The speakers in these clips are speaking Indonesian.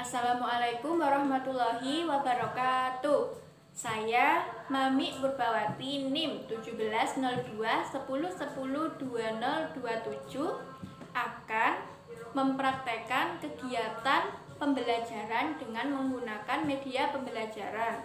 Assalamualaikum warahmatullahi wabarakatuh. Saya Mami Purbawati NIM 170210102027 akan mempraktekkan kegiatan pembelajaran dengan menggunakan media pembelajaran.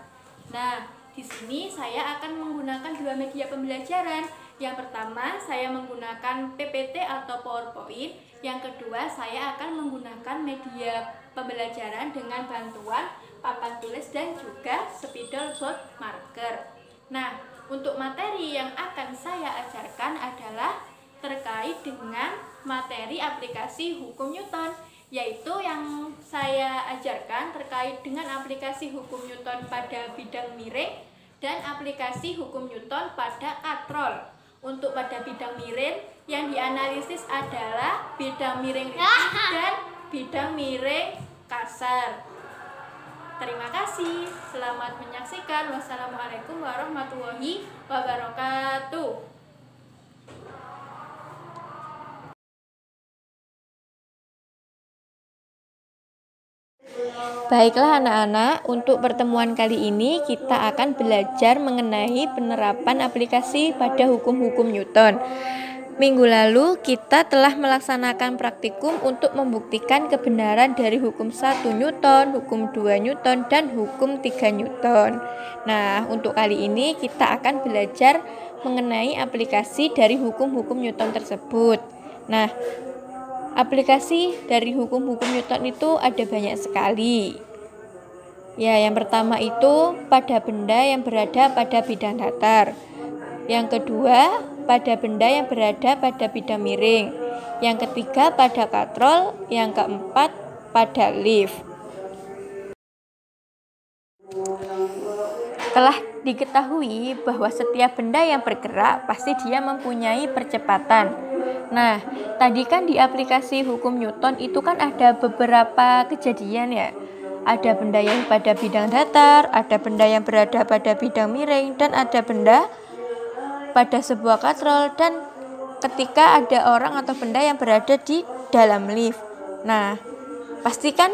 Nah, di sini saya akan menggunakan dua media pembelajaran. Yang pertama, saya menggunakan PPT atau PowerPoint. Yang kedua, saya akan menggunakan media pembelajaran dengan bantuan papan tulis dan juga spidol board marker. Nah, untuk materi yang akan saya ajarkan adalah terkait dengan materi aplikasi hukum Newton, yaitu yang saya ajarkan terkait dengan aplikasi hukum Newton pada bidang miring dan aplikasi hukum Newton pada katrol. Untuk pada bidang miring yang dianalisis adalah bidang miring licin dan bidang miring kasar. Terima kasih. Selamat menyaksikan. Wassalamualaikum warahmatullahi wabarakatuh. Baiklah anak-anak, untuk pertemuan kali ini kita akan belajar mengenai penerapan aplikasi pada hukum-hukum Newton. Minggu lalu kita telah melaksanakan praktikum untuk membuktikan kebenaran dari hukum 1 Newton, hukum 2 Newton, dan hukum 3 Newton. Nah, untuk kali ini kita akan belajar mengenai aplikasi dari hukum-hukum Newton tersebut. Nah, aplikasi dari hukum-hukum Newton itu ada banyak sekali. Ya, yang pertama itu pada benda yang berada pada bidang datar. Yang kedua, pada benda yang berada pada bidang miring. Yang ketiga, pada katrol. Yang keempat, pada lift. Telah diketahui bahwa setiap benda yang bergerak pasti dia mempunyai percepatan. Nah, tadi kan di aplikasi hukum Newton itu kan ada beberapa kejadian ya. Ada benda yang pada bidang datar, ada benda yang berada pada bidang miring, dan ada benda pada sebuah katrol, dan ketika ada orang atau benda yang berada di dalam lift. Nah, pastikan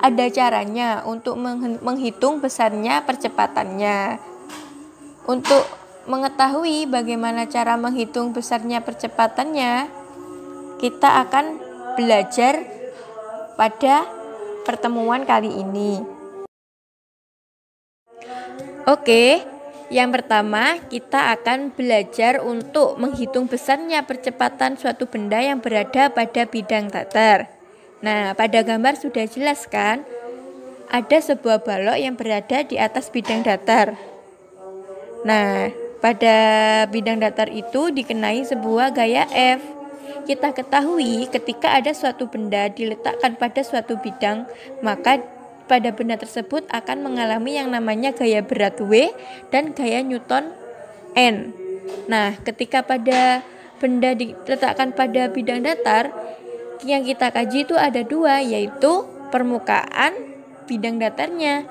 ada caranya untuk menghitung besarnya percepatannya. Untuk mengetahui bagaimana cara menghitung besarnya percepatannya, kita akan belajar pada pertemuan kali ini. Oke, yang pertama kita akan belajar untuk menghitung besarnya percepatan suatu benda yang berada pada bidang datar. Nah, pada gambar sudah jelas kan? Ada sebuah balok yang berada di atas bidang datar. Nah, pada bidang datar itu dikenai sebuah gaya F. Kita ketahui ketika ada suatu benda diletakkan pada suatu bidang, maka pada benda tersebut akan mengalami yang namanya gaya berat W dan gaya Newton N. Nah, ketika pada benda diletakkan pada bidang datar, yang kita kaji itu ada dua, yaitu permukaan bidang datarnya,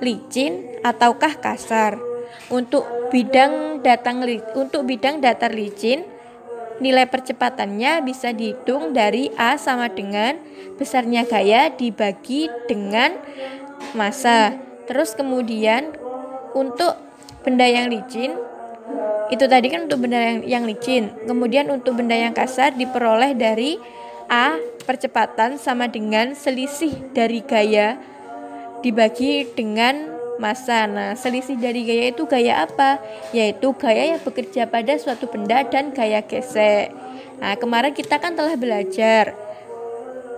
licin ataukah kasar. Untuk bidang datar licin, nilai percepatannya bisa dihitung dari A sama dengan besarnya gaya dibagi dengan massa. Terus kemudian untuk benda yang licin, itu tadi kan untuk benda yang licin. Kemudian untuk benda yang kasar diperoleh dari A percepatan sama dengan selisih dari gaya dibagi dengan massa. Nah, selisih dari gaya itu gaya apa? Yaitu gaya yang bekerja pada suatu benda dan gaya gesek. Nah, kemarin kita kan telah belajar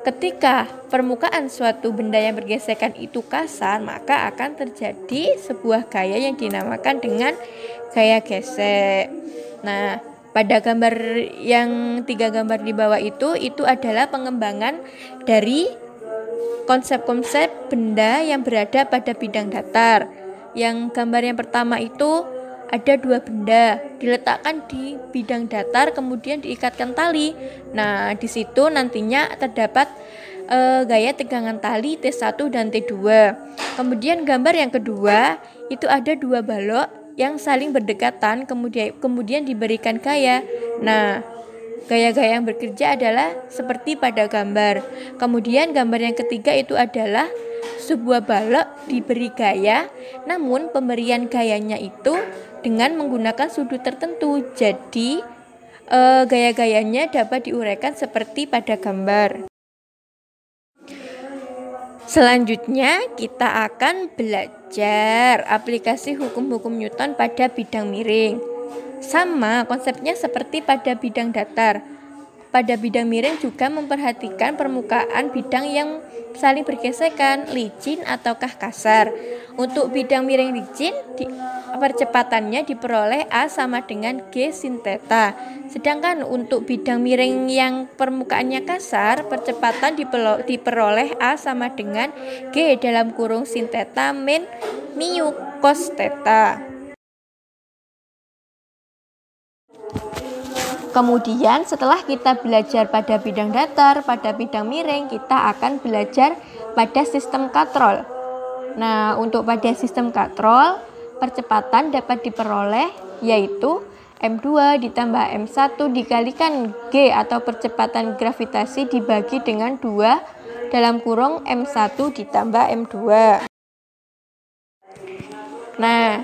ketika permukaan suatu benda yang bergesekan itu kasar, maka akan terjadi sebuah gaya yang dinamakan dengan gaya gesek. Nah, pada gambar yang 3 gambar di bawah itu adalah pengembangan dari konsep-konsep benda yang berada pada bidang datar. Yang gambar yang pertama itu ada 2 benda diletakkan di bidang datar kemudian diikatkan tali. Nah, di situ nantinya terdapat gaya tegangan tali T1 dan T2. Kemudian gambar yang kedua itu ada 2 balok yang saling berdekatan kemudian diberikan gaya. Nah, gaya-gaya yang bekerja adalah seperti pada gambar. Kemudian gambar yang ketiga itu adalah Sebuah balok diberi gaya, namun pemberian gayanya itu dengan menggunakan sudut tertentu. Jadi gaya-gayanya dapat diuraikan seperti pada gambar. Selanjutnya kita akan belajar aplikasi hukum-hukum Newton pada bidang miring. Sama konsepnya seperti pada bidang datar. Pada bidang miring juga memperhatikan permukaan bidang yang saling bergesekan, licin ataukah kasar. Untuk bidang miring licin, percepatannya diperoleh A sama dengan G sin theta. Sedangkan untuk bidang miring yang permukaannya kasar, percepatan diperoleh A sama dengan G dalam kurung sin theta min mu cos theta. Kemudian setelah kita belajar pada bidang datar, pada bidang miring, kita akan belajar pada sistem katrol. Nah, untuk pada sistem katrol, percepatan dapat diperoleh yaitu M2 ditambah M1 dikalikan G atau percepatan gravitasi dibagi dengan 2 dalam kurung M1 ditambah M2. Nah,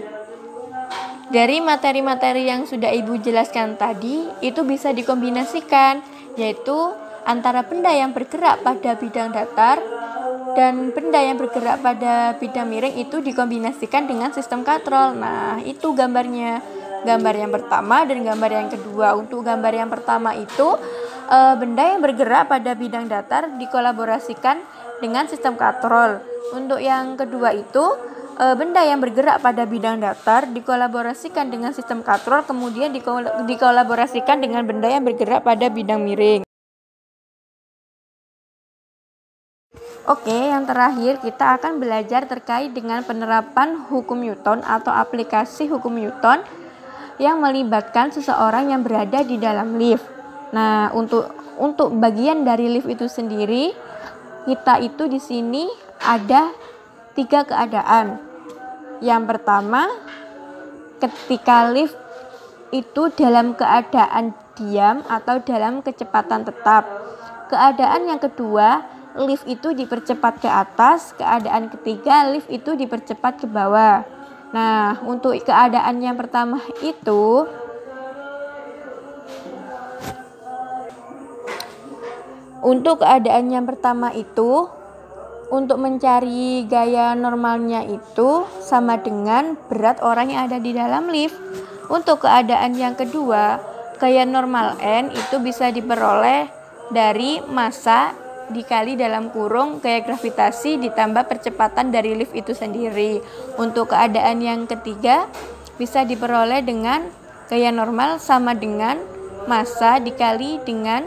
dari materi-materi yang sudah Ibu jelaskan tadi, itu bisa dikombinasikan, yaitu antara benda yang bergerak pada bidang datar dan benda yang bergerak pada bidang miring itu dikombinasikan dengan sistem katrol. Nah, itu gambarnya. Gambar yang pertama dan gambar yang kedua. Untuk gambar yang pertama itu, benda yang bergerak pada bidang datar dikolaborasikan dengan sistem katrol. Untuk yang kedua itu, benda yang bergerak pada bidang datar dikolaborasikan dengan sistem katrol, kemudian dikolaborasikan dengan benda yang bergerak pada bidang miring. Oke, yang terakhir kita akan belajar terkait dengan penerapan hukum Newton atau aplikasi hukum Newton yang melibatkan seseorang yang berada di dalam lift. Nah, untuk bagian dari lift itu sendiri, kita itu di sini ada 3 keadaan. Yang pertama, ketika lift itu dalam keadaan diam atau dalam kecepatan tetap. Keadaan yang kedua, lift itu dipercepat ke atas. Keadaan ketiga, lift itu dipercepat ke bawah. Nah, untuk keadaan yang pertama itu, untuk mencari gaya normalnya itu sama dengan berat orang yang ada di dalam lift. Untuk keadaan yang kedua, gaya normal N itu bisa diperoleh dari massa dikali dalam kurung gaya gravitasi ditambah percepatan dari lift itu sendiri. Untuk keadaan yang ketiga, bisa diperoleh dengan gaya normal sama dengan massa dikali dengan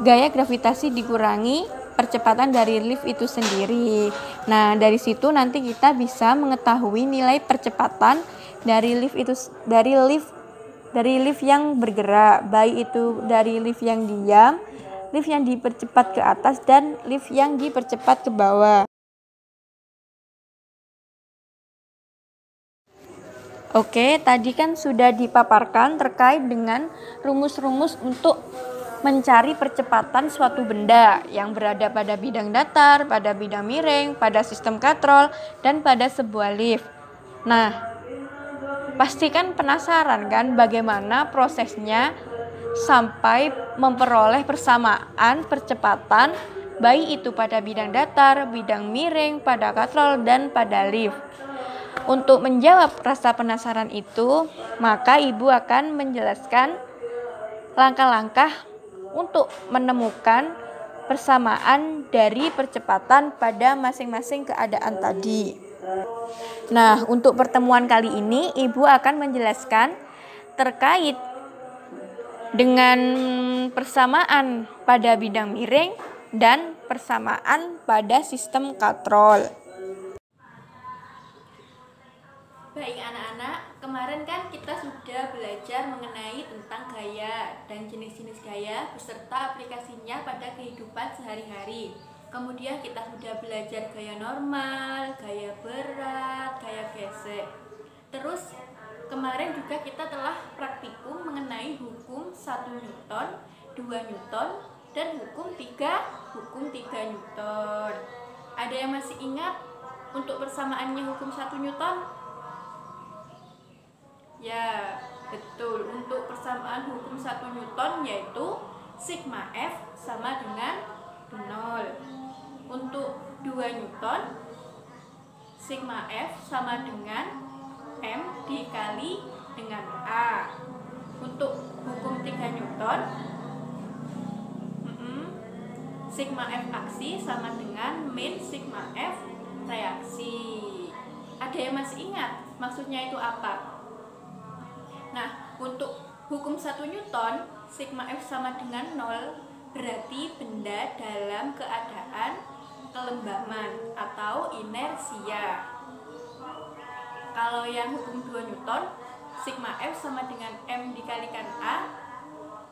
gaya gravitasi dikurangi percepatan dari lift itu sendiri. Nah, dari situ nanti kita bisa mengetahui nilai percepatan dari lift yang bergerak, baik itu dari lift yang diam, lift yang dipercepat ke atas, dan lift yang dipercepat ke bawah. Oke, tadi kan sudah dipaparkan terkait dengan rumus-rumus untuk mencari percepatan suatu benda yang berada pada bidang datar, pada bidang miring, pada sistem katrol, dan pada sebuah lift. Nah, pastikan penasaran kan bagaimana prosesnya sampai memperoleh persamaan percepatan baik itu pada bidang datar, bidang miring, pada katrol, dan pada lift. Untuk menjawab rasa penasaran itu, maka Ibu akan menjelaskan langkah-langkah untuk menemukan persamaan dari percepatan pada masing-masing keadaan tadi. Nah, untuk pertemuan kali ini Ibu akan menjelaskan terkait dengan persamaan pada bidang miring dan persamaan pada sistem katrol. Baik anak-anak, kemarin kan kita sudah belajar mengenai tentang gaya dan jenis-jenis gaya beserta aplikasinya pada kehidupan sehari-hari. Kemudian kita sudah belajar gaya normal, gaya berat, gaya gesek. Terus kemarin juga kita telah praktikum mengenai hukum 1 Newton, 2 Newton, dan hukum 3 Newton. Ada yang masih ingat untuk persamaannya hukum 1 Newton? Ya, betul. Untuk persamaan hukum 1 Newton yaitu sigma F sama dengan 0. Untuk 2 Newton, sigma F sama dengan M dikali dengan A. Untuk hukum 3 Newton, sigma F aksi sama dengan min sigma F reaksi. Ada yang masih ingat maksudnya itu apa? Nah, untuk hukum 1 Newton, sigma F sama dengan 0 berarti benda dalam keadaan kelembaman atau inersia. Kalau yang hukum 2 Newton, sigma F sama dengan M dikalikan A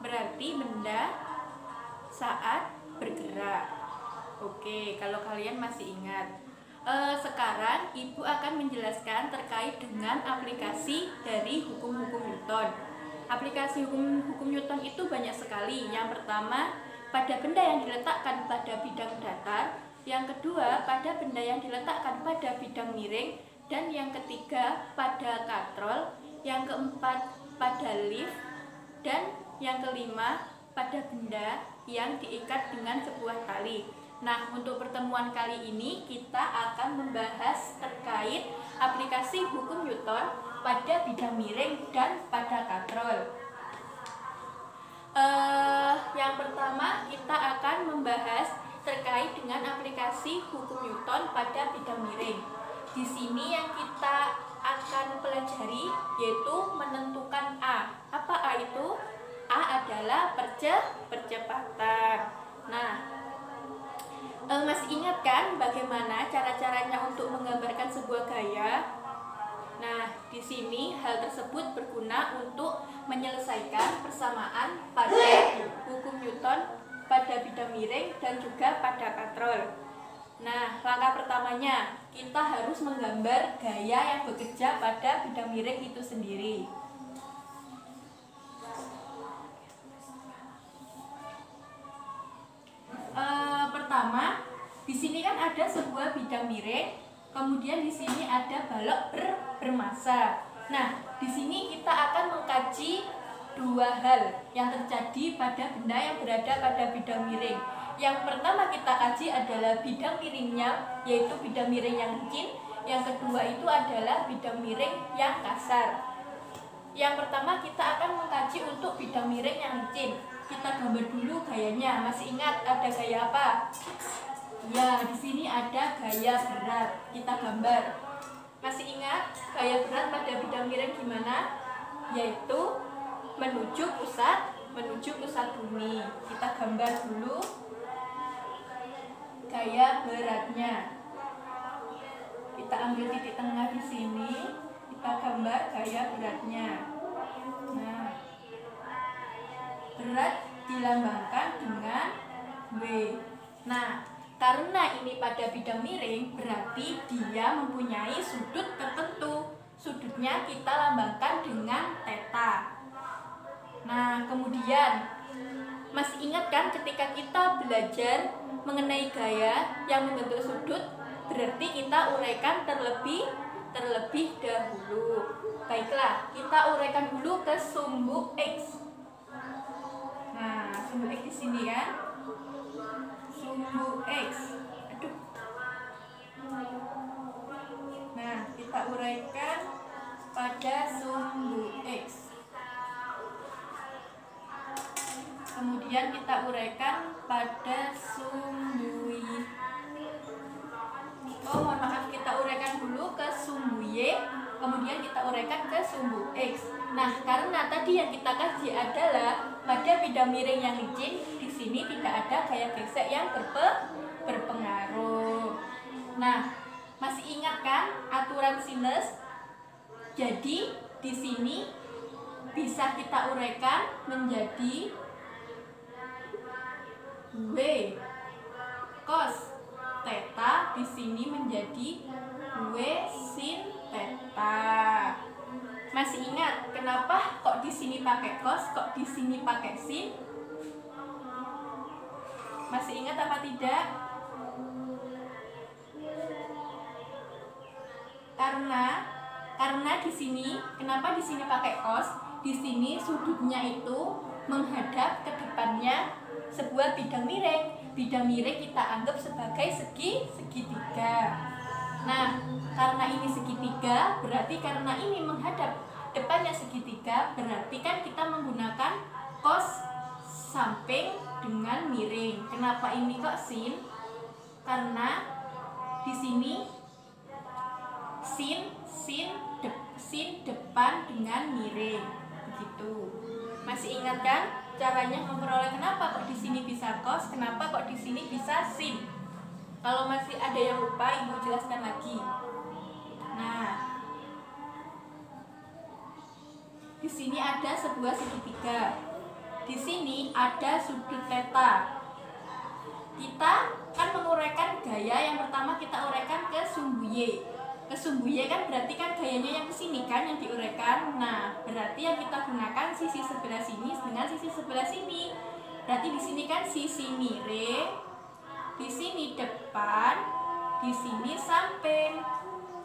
berarti benda saat bergerak. Oke, kalau kalian masih ingat. Sekarang Ibu akan menjelaskan terkait dengan aplikasi dari hukum-hukum Newton. Aplikasi hukum Newton itu banyak sekali. Yang pertama, pada benda yang diletakkan pada bidang datar. Yang kedua, pada benda yang diletakkan pada bidang miring. Dan yang ketiga, pada katrol. Yang keempat, pada lift. Dan yang kelima, pada benda yang diikat dengan sebuah tali. Nah, untuk pertemuan kali ini kita akan membahas terkait aplikasi hukum Newton pada bidang miring dan pada katrol. Yang pertama kita akan membahas terkait dengan aplikasi hukum Newton pada bidang miring. Di sini yang kita akan pelajari yaitu menentukan A. Apa A itu? A adalah percepatan. Nah, masih ingat kan bagaimana cara-caranya untuk menggambarkan sebuah gaya? Nah, di sini hal tersebut berguna untuk menyelesaikan persamaan pada hukum Newton pada bidang miring dan juga pada katrol. Nah, langkah pertamanya kita harus menggambar gaya yang bekerja pada bidang miring itu sendiri. Pertama, di sini kan ada sebuah bidang miring, kemudian di sini ada balok bermassa. Nah, di sini kita akan mengkaji dua hal yang terjadi pada benda yang berada pada bidang miring. Yang pertama kita kaji adalah bidang miringnya, yaitu bidang miring yang licin. Yang kedua itu adalah bidang miring yang kasar. Yang pertama kita akan mengkaji untuk bidang miring yang licin. Kita gambar dulu gayanya. Masih ingat ada gaya apa? Ya, di sini ada gaya berat. Kita gambar. Masih ingat gaya berat pada bidang miring gimana? Yaitu menuju pusat bumi. Kita gambar dulu gaya beratnya. Kita ambil titik tengah di sini. Kita gambar gaya beratnya. Nah, berat dilambangkan dengan W. Nah, karena ini pada bidang miring, berarti dia mempunyai sudut tertentu. Sudutnya kita lambangkan dengan theta. Nah, kemudian masih ingat kan ketika kita belajar mengenai gaya yang membentuk sudut, berarti kita uraikan terlebih dahulu. Baiklah, kita uraikan dulu ke sumbu X. Nah, sumbu X di sini kan? Sumbu X. Aduh. Nah, kita uraikan pada sumbu X. Kemudian kita uraikan pada sumbu Y. Oh, mohon maaf, kita uraikan dulu ke sumbu Y, kemudian kita uraikan ke sumbu X. Nah, karena tadi yang kita kaji adalah pada bidang miring yang licin, di sini tidak ada gaya gesek yang berpengaruh. Nah, masih ingat kan aturan sinus? Jadi, di sini bisa kita uraikan menjadi W cos theta, di sini menjadi W sin theta. Masih ingat kenapa kok di sini pakai cos, kok di sini pakai sin? Masih ingat apa tidak? Karena di sini, kenapa di sini pakai cos? Di sini sudutnya itu menghadap ke depannya sebuah bidang miring. Bidang miring kita anggap sebagai segitiga. Nah, karena ini segitiga, berarti karena ini menghadap depannya segitiga, berarti kan kita menggunakan cos samping dengan miring. Kenapa ini kok sin? Karena di sini sin depan dengan miring, begitu. Masih ingat kan caranya memperoleh? Kenapa kok di sini bisa cos, kenapa kok di sini bisa sin? Kalau masih ada yang lupa, Ibu jelaskan lagi. Nah, di sini ada sebuah segitiga. Di sini ada sudut theta. Kita kan menguraikan gaya. Yang pertama kita uraikan ke sumbu Y. Ke sumbu Y kan berarti kan gayanya yang kesini kan yang diuraikan. Nah, berarti yang kita gunakan sisi sebelah sini dengan sisi sebelah sini. Berarti di sini kan sisi miring, di sini depan, di sini samping.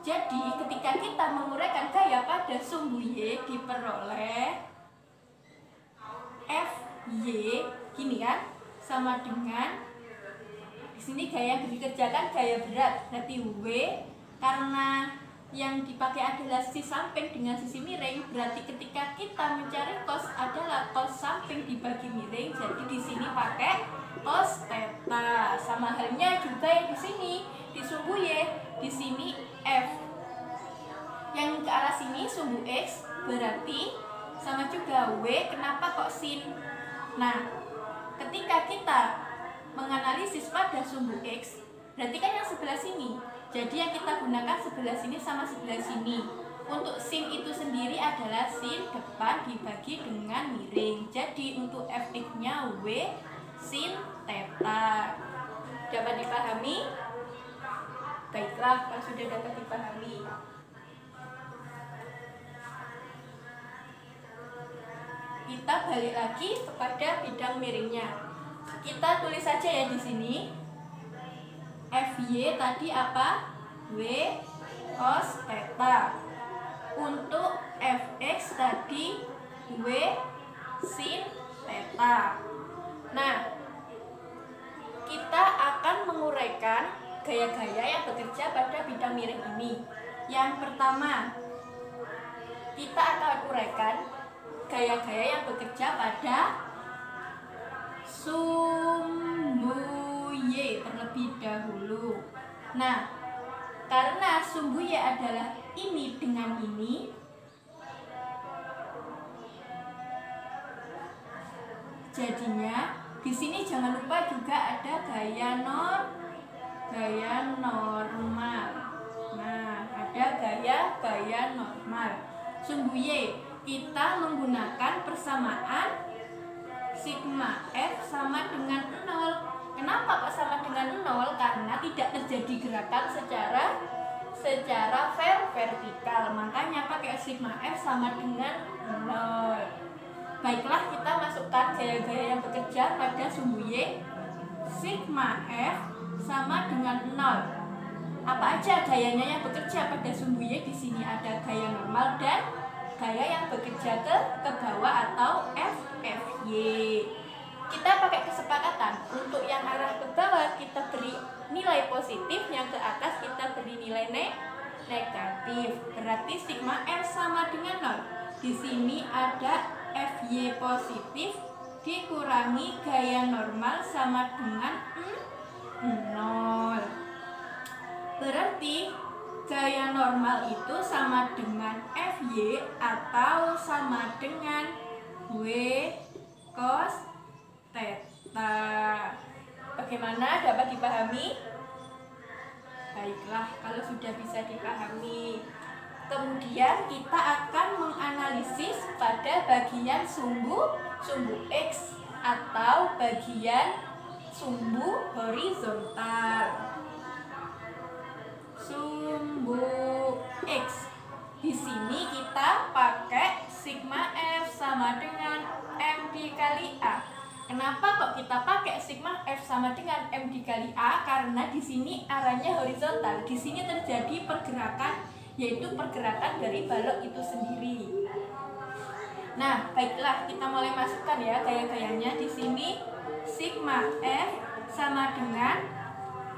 Jadi ketika kita menguraikan gaya pada sumbu Y diperoleh FY gini kan, sama dengan di sini gaya yang dikerjakan gaya berat, berarti W. Karena yang dipakai adalah sisi samping dengan sisi miring, berarti ketika kita mencari cos adalah cos samping dibagi miring. Jadi di sini pakai cos theta. Sama halnya juga yang di sini di sumbu Y, di sini F. Yang ke arah sini sumbu X, berarti sama juga W. Kenapa kok sin? Nah, ketika kita menganalisis pada sumbu X, berarti kan yang sebelah sini. Jadi yang kita gunakan sebelah sini sama sebelah sini. Untuk sin itu sendiri adalah sin depan dibagi dengan miring. Jadi untuk fx-nya W sin theta. Dapat dipahami? Baiklah, kalau sudah dapat dipahami, kita balik lagi kepada bidang miringnya. Kita tulis saja ya di sini. FY tadi apa? W cos theta. Untuk Fx tadi W sin theta. Nah, kita akan menguraikan gaya-gaya yang bekerja pada bidang miring ini. Yang pertama, kita akan uraikan gaya-gaya yang bekerja pada sumbu Y terlebih dahulu. Nah, karena sumbu Y adalah ini dengan ini, jadinya di sini jangan lupa juga ada gaya normal. Nah, ada gaya normal. Sumbu Y kita menggunakan persamaan sigma F sama dengan 0. Kenapa kok sama dengan 0? Karena tidak terjadi gerakan secara vertikal. Makanya pakai sigma F sama dengan 0. Baiklah, kita masukkan gaya-gaya yang bekerja pada sumbu Y. Sigma F sama dengan 0. Apa aja gayanya yang bekerja pada sumbu Y? Di sini ada gaya normal dan gaya yang bekerja ke bawah atau FFY. Kita pakai kesepakatan, untuk yang arah ke bawah kita beri nilai positif, yang ke atas kita beri nilai negatif. Berarti sigma F sama dengan 0. Di sini ada FY positif dikurangi gaya normal sama dengan 0. Berarti gaya normal itu sama dengan FY atau sama dengan W cos theta. Bagaimana, dapat dipahami? Baiklah, kalau sudah bisa dipahami, kemudian kita akan menganalisis pada bagian sumbu X atau bagian sumbu horizontal. Sumbu X. Di sini kita pakai sigma F sama dengan M dikali A. Kenapa kok kita pakai sigma F sama dengan M dikali A? Karena di sini arahnya horizontal. Di sini terjadi pergerakan yaitu pergerakan dari balok itu sendiri. Nah, baiklah, kita mulai masukkan ya gaya-gayanya. Di sini sigma F sama dengan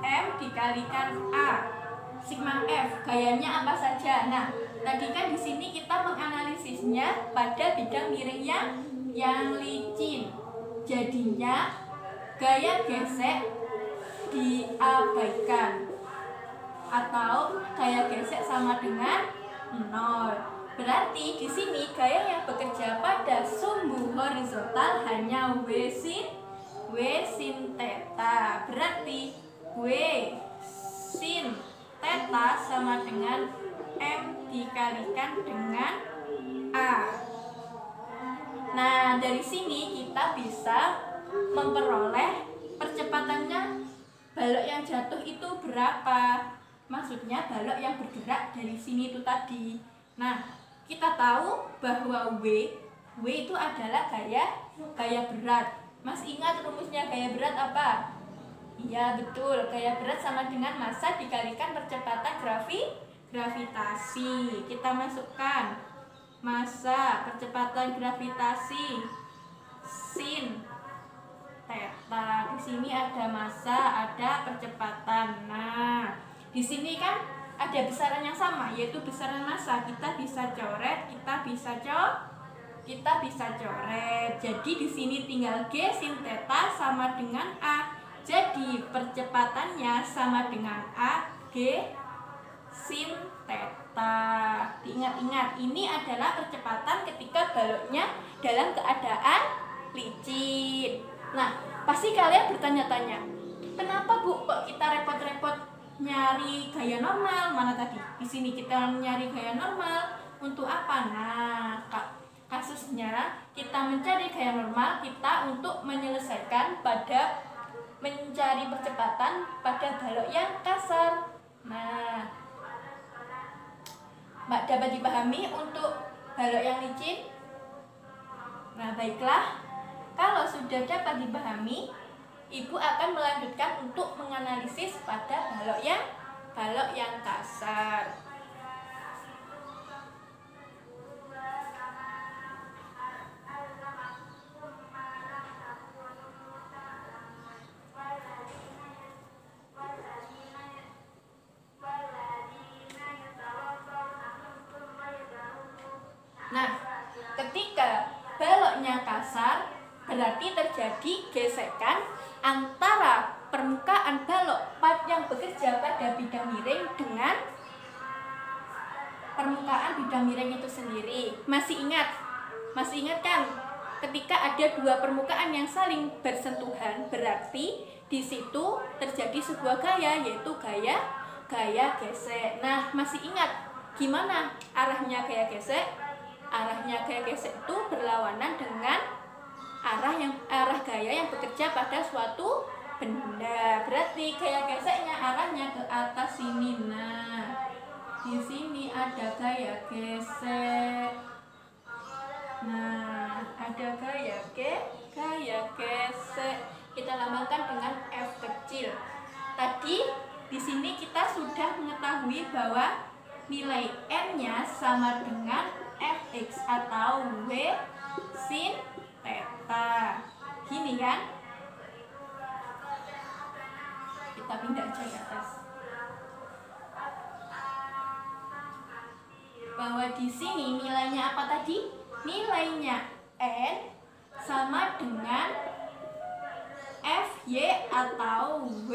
M dikalikan A. Sigma F gayanya apa saja? Nah, tadi kan di sini kita menganalisisnya pada bidang miring yang licin. Jadinya gaya gesek diabaikan atau gaya gesek sama dengan 0. Berarti di sini gaya yang bekerja pada sumbu horizontal hanya W sin theta. Berarti W sin theta sama dengan M dikalikan dengan A. Nah, dari sini kita bisa memperoleh percepatannya balok yang jatuh itu berapa. Maksudnya balok yang bergerak dari sini itu tadi. Nah, kita tahu bahwa W itu adalah gaya berat. Mas ingat rumusnya gaya berat apa? Iya betul, gaya berat sama dengan massa dikalikan percepatan gravitasi. Kita masukkan massa percepatan gravitasi sin theta. Di sini ada massa, ada percepatan. Nah, di sini kan ada besaran yang sama, yaitu besaran massa. Kita bisa coret, kita bisa coret. Jadi di sini tinggal G sin theta sama dengan A. Jadi percepatannya sama dengan A G sin theta. Diingat-ingat, ini adalah percepatan ketika baloknya dalam keadaan licin. Nah, pasti kalian bertanya-tanya, kenapa Bu kok kita repot-repot nyari gaya normal? Mana tadi? Di sini kita nyari gaya normal untuk apa? Nah, kasusnya kita mencari gaya normal kita untuk menyelesaikan pada mencari percepatan pada balok yang kasar. Nah, dapat dipahami untuk balok yang licin? Nah, baiklah. Kalau sudah dapat dipahami, Ibu akan melanjutkan untuk menganalisis pada balok yang kasar. Nah, ketika baloknya kasar, berarti terjadi gesekan antara permukaan balok yang bekerja pada bidang miring dengan permukaan bidang miring itu sendiri. Masih ingat kan? Ketika ada dua permukaan yang saling bersentuhan, berarti di situ terjadi sebuah gaya, yaitu gaya gesek. Nah, masih ingat gimana arahnya gaya gesek? Arahnya gaya gesek itu berlawanan dengan arah gaya yang bekerja pada suatu benda. Berarti gaya geseknya arahnya ke atas sini. Nah, di sini ada gaya gesek. Nah, ada gaya gesek. Kita lambangkan dengan F kecil. Tadi di sini kita sudah mengetahui bahwa nilai N-nya sama dengan Fx atau W sin theta. Gini kan? Kita pindah aja ke atas. Bahwa di sini nilainya apa tadi? Nilainya N sama dengan Fy atau W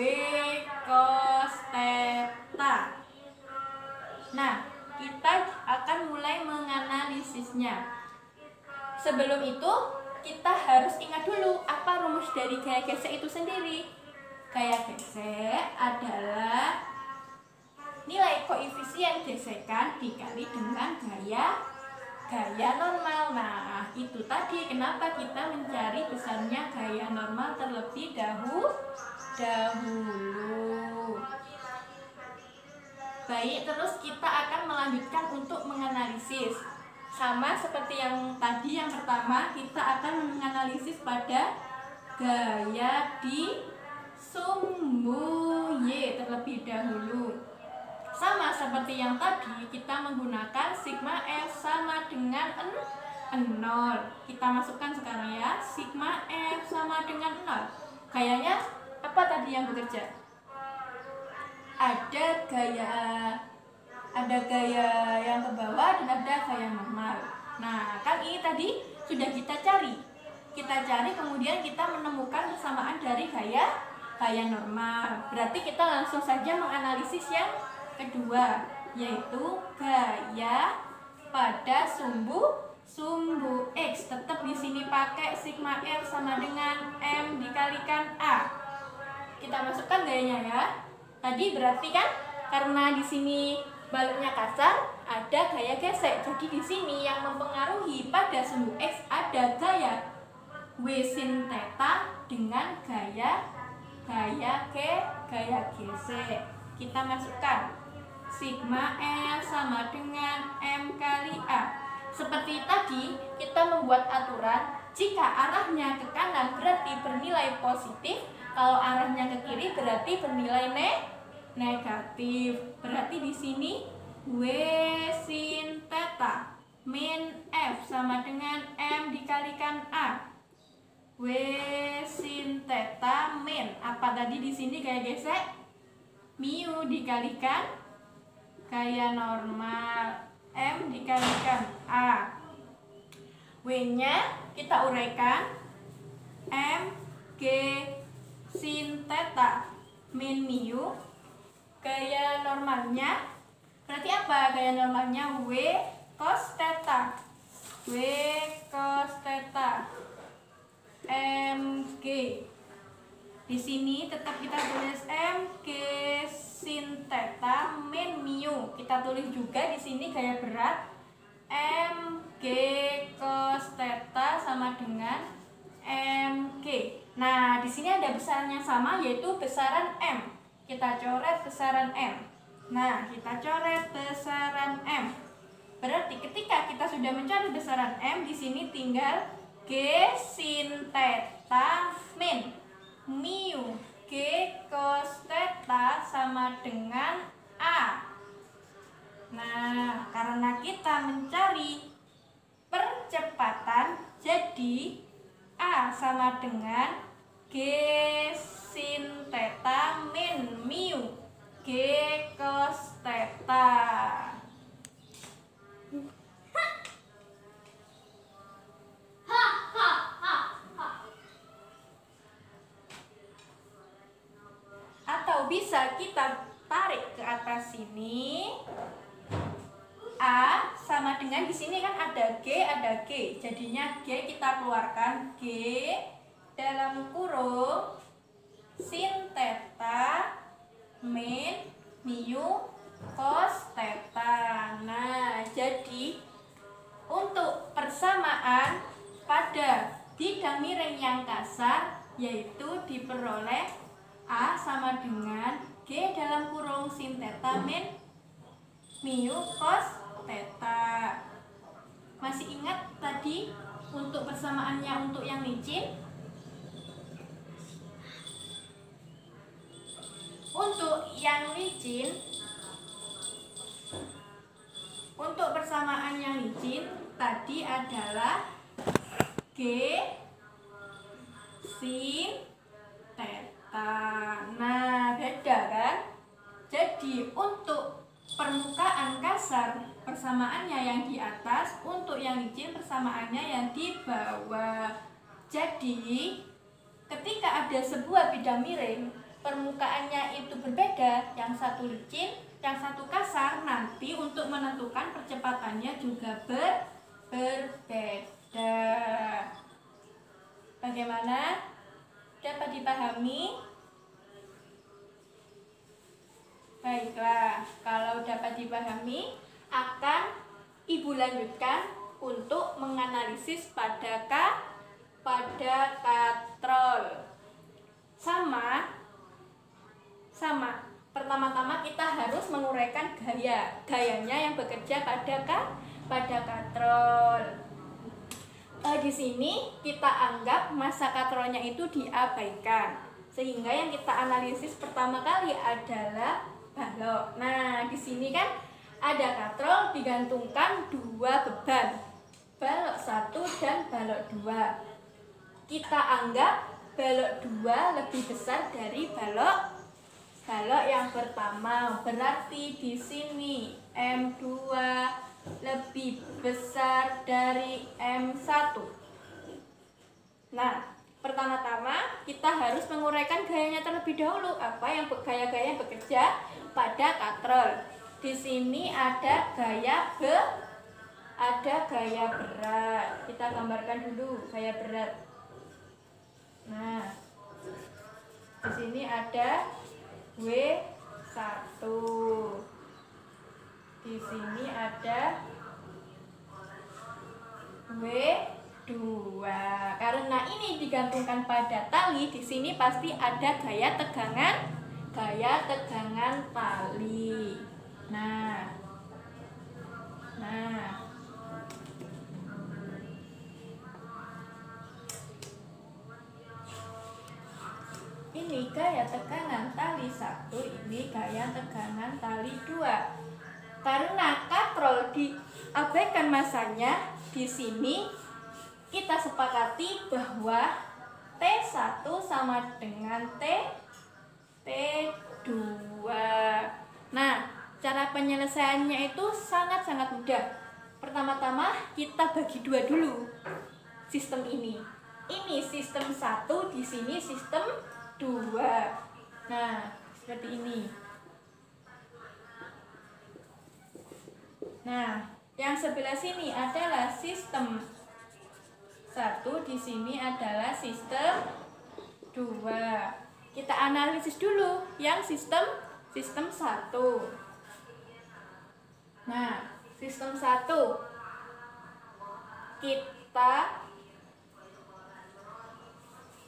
cos theta. Nah, kita akan mulai menganalisisnya. Sebelum itu, kita harus ingat dulu apa rumus dari gaya gesek itu sendiri. Gaya gesek adalah nilai koefisien gesekan dikali dengan gaya normal. Nah, itu tadi kenapa kita mencari besarnya gaya normal terlebih dahulu. Baik, terus kita akan melanjutkan untuk menganalisis. Sama seperti yang tadi, yang pertama kita akan menganalisis pada gaya di sumbu Y terlebih dahulu. Sama seperti yang tadi, kita menggunakan sigma F sama dengan 0. Kita masukkan sekarang ya, sigma F sama dengan 0. Gayanya apa tadi yang bekerja? Ada gaya yang ke bawah dan ada gaya normal. Nah, kan ini tadi sudah kita cari. Kita cari kemudian kita menemukan persamaan dari gaya normal. Berarti kita langsung saja menganalisis yang kedua, yaitu gaya pada sumbu X. Tetap di sini pakai sigma F sama dengan M dikalikan A. Kita masukkan gayanya ya. Tadi berarti kan karena di sini baloknya kasar, ada gaya gesek. Jadi di sini yang mempengaruhi pada sumbu X ada gaya W sin theta dengan gaya gesek. Kita masukkan sigma F sama dengan M kali A. Seperti tadi kita membuat aturan, jika arahnya ke kanan berarti bernilai positif, kalau arahnya ke kiri berarti bernilai negatif. Berarti di sini W sin theta min F sama dengan M dikalikan A. W sin theta min apa tadi di sini gaya gesek? Mu dikalikan gaya normal M dikalikan A. W-nya kita uraikan M G sin theta min mu. Gaya normalnya berarti apa? Gaya normalnya W cos theta. W cos theta MG. Di sini tetap kita tulis MG sin theta min mu. Kita tulis juga di sini gaya berat MG cos theta sama dengan MG. Nah, di sini ada besaran yang sama yaitu besaran M. Kita coret besaran M. Nah, kita coret besaran M. Berarti ketika kita sudah mencari besaran M, di sini tinggal G sin theta min mu G cos theta sama dengan A. Nah, karena kita mencari percepatan, jadi A sama dengan G sin theta min mu G cos theta. Atau bisa kita tarik ke atas sini. A sama dengan di sini kan ada G, jadinya G kita keluarkan G dalam kurung sin theta min mu cos theta. Nah, jadi untuk persamaan pada bidang miring yang kasar yaitu diperoleh A sama dengan G dalam kurung sin theta min mu cos theta. Masih ingat tadi untuk persamaannya untuk yang licin? Untuk yang licin, untuk persamaan yang licin tadi adalah G sin theta. Nah, beda kan? Jadi untuk permukaan kasar persamaannya yang di atas, untuk yang licin persamaannya yang di bawah. Jadi ketika ada sebuah bidang miring, permukaannya itu berbeda, yang satu licin, yang satu kasar, nanti untuk menentukan percepatannya juga berbeda. Bagaimana? Dapat dipahami? Baiklah, kalau dapat dipahami, akan Ibu lanjutkan untuk menganalisis pada katrol. Sama. Pertama-tama kita harus menguraikan gayanya yang bekerja pada katrol. Di sini kita anggap masa katrolnya itu diabaikan, sehingga yang kita analisis pertama kali adalah balok. Nah, di sini kan ada katrol digantungkan dua beban, balok 1 dan balok 2. Kita anggap balok 2 lebih besar dari balok yang pertama. Berarti di sini M2 lebih besar dari M1. Nah, pertama-tama kita harus menguraikan gayanya terlebih dahulu. Apa yang gaya-gaya yang bekerja pada katrol? Di sini ada gaya berat. Kita gambarkan dulu gaya berat. Nah, di sini ada W1. Di sini ada W2. Karena ini digantungkan pada tali, di sini pasti ada gaya tegangan tali. Nah. Ini gaya tegangan tali 1, ini gaya tegangan tali 2. Karena katrol diabaikan masanya, di sini kita sepakati bahwa T1 sama dengan T2. Nah, cara penyelesaiannya itu sangat-sangat mudah. Pertama-tama kita bagi dua dulu sistem ini. Ini sistem 1, di sini sistem 2. Nah, seperti ini. Nah, yang sebelah sini adalah sistem 1, di sini adalah sistem 2. Kita analisis dulu yang sistem 1. Nah, sistem 1 kita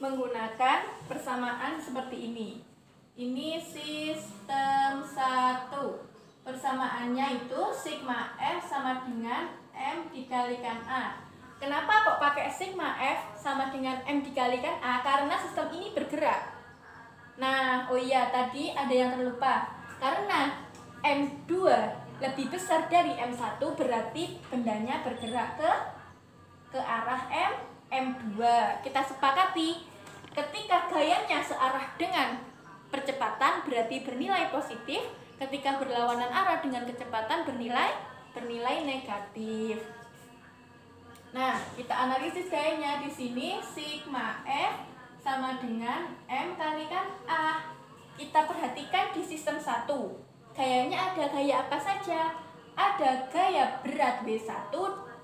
menggunakan persamaan seperti ini. Ini sistem 1. Persamaannya itu sigma F sama dengan M dikalikan A. Kenapa kok pakai sigma F sama dengan M dikalikan A? Karena sistem ini bergerak. Nah, oh iya, tadi ada yang terlupa. Karena M2 lebih besar dari M1, berarti bendanya bergerak ke arah M2. Kita sepakati ketika gayanya searah dengan percepatan berarti bernilai positif, ketika berlawanan arah dengan kecepatan bernilai negatif. Nah, kita analisis gayanya. Di sini sigma F sama dengan M kalikan A. Kita perhatikan di sistem 1. Gayanya ada gaya apa saja? Ada gaya berat W1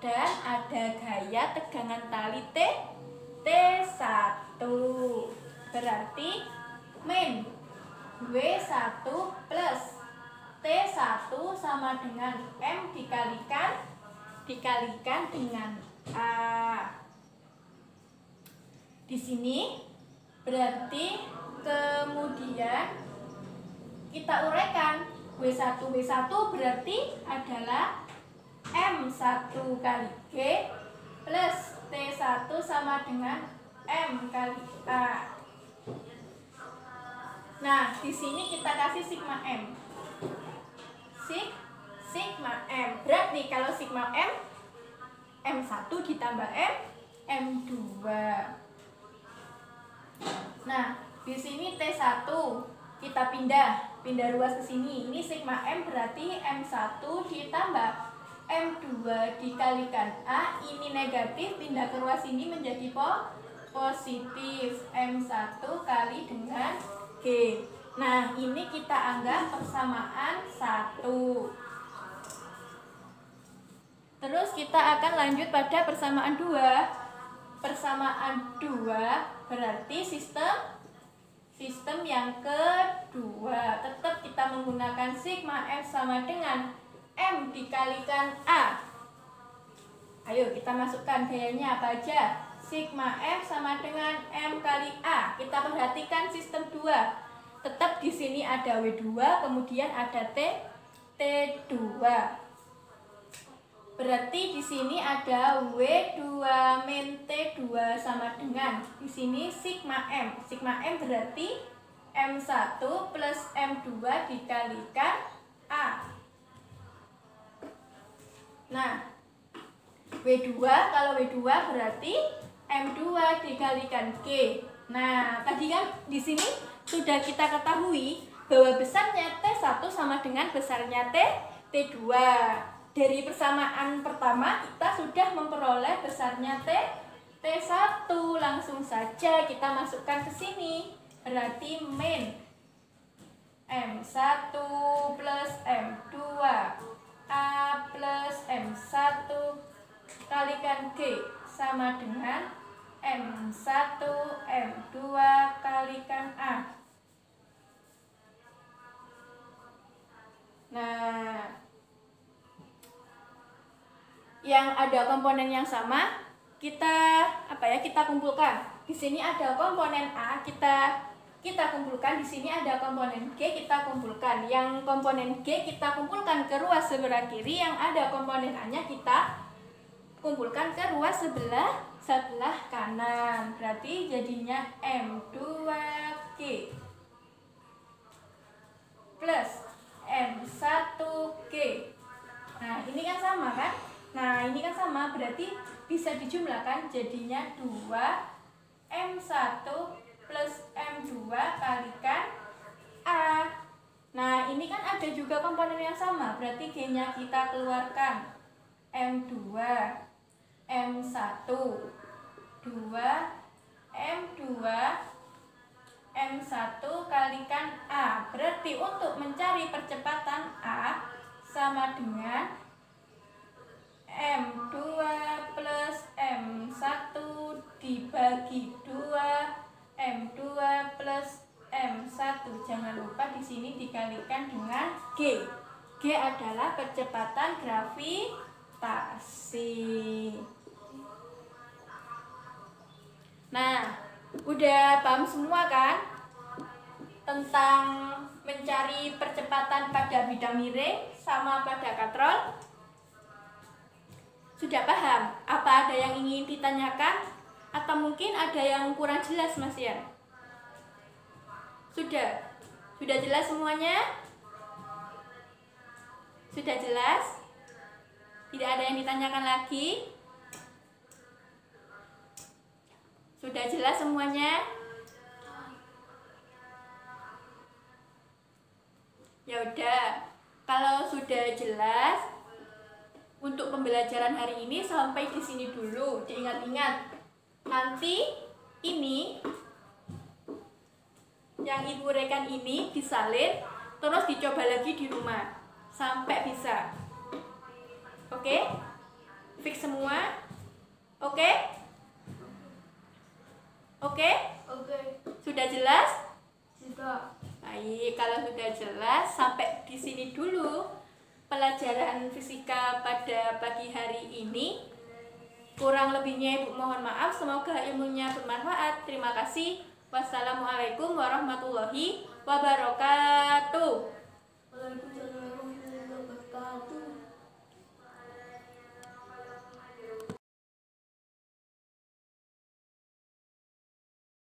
dan ada gaya tegangan tali T1. Berarti min W1 plus T1 sama dengan M dikalikan dengan A. Di sini berarti kemudian kita uraikan W1 berarti adalah M1 kali G plus T1 sama dengan M kali A. Nah, di sini kita kasih sigma M. Sigma M. Berarti kalau sigma M, M1 ditambah M2. Nah, di sini T1 kita pindah ruas ke sini. Ini sigma M berarti M1 ditambah M2 dikalikan A. Ini negatif, pindah ke ruas ini menjadi positif. M1 kali dengan G. Nah, ini kita anggap persamaan 1. Terus kita akan lanjut pada persamaan 2. Persamaan 2 berarti sistem yang kedua. Tetap kita menggunakan sigma F sama dengan M dikalikan A. Ayo kita masukkan gayanya apa aja. Sigma F sama dengan M kali A. Kita perhatikan sistem 2. Tetap di sini ada W2, kemudian ada T2. Berarti di sini ada W2 min T2 sama dengan di sini sigma M. Sigma M berarti M1 plus M2 dikalikan A. Nah, W2, kalau W2 berarti M2 dikalikan G. Nah, tadi kan di sini sudah kita ketahui bahwa besarnya T1 sama dengan besarnya T2. Dari persamaan pertama kita sudah memperoleh besarnya T1. Langsung saja kita masukkan ke sini. Berarti min M1 plus M2 A plus M1 kalikan G sama dengan M1 M2 kalikan A. Nah, yang ada komponen yang sama kita kumpulkan. Di sini ada komponen A, kita kumpulkan. Di sini ada komponen G, kita kumpulkan. Yang komponen G kita kumpulkan ke ruas sebelah kiri, yang ada komponen A-nya kita kumpulkan ke ruas sebelah kanan. Berarti jadinya M2G plus M1G. Nah, ini kan sama kan? Nah, ini kan sama, berarti bisa dijumlahkan jadinya 2 M1 plus M2 kalikan A. Nah, ini kan ada juga komponen yang sama, berarti G-nya kita keluarkan. M2, M1, 2, M2, M1 kalikan A. Berarti untuk mencari percepatan A sama dengan M2 plus M1 dibagi 2 M2 plus M1. Jangan lupa di sini dikalikan dengan G. G adalah percepatan gravitasi. Nah, udah paham semua kan tentang mencari percepatan pada bidang miring sama pada katrol? Sudah paham? Apa ada yang ingin ditanyakan? Atau mungkin ada yang kurang jelas, Mas Yan? Sudah? Sudah jelas semuanya? Sudah jelas? Tidak ada yang ditanyakan lagi? Sudah jelas semuanya? Ya udah, kalau sudah jelas, untuk pembelajaran hari ini sampai di sini dulu. Diingat-ingat, nanti ini yang Ibu rekan ini disalin, terus dicoba lagi di rumah sampai bisa. Oke? Fix semua? Oke? Oke? Oke. Sudah jelas? Sudah. Baik, kalau sudah jelas sampai di sini dulu pelajaran fisika pada pagi hari ini. Kurang lebihnya Ibu mohon maaf, semoga ilmunya bermanfaat. Terima kasih. Wassalamualaikum warahmatullahi wabarakatuh.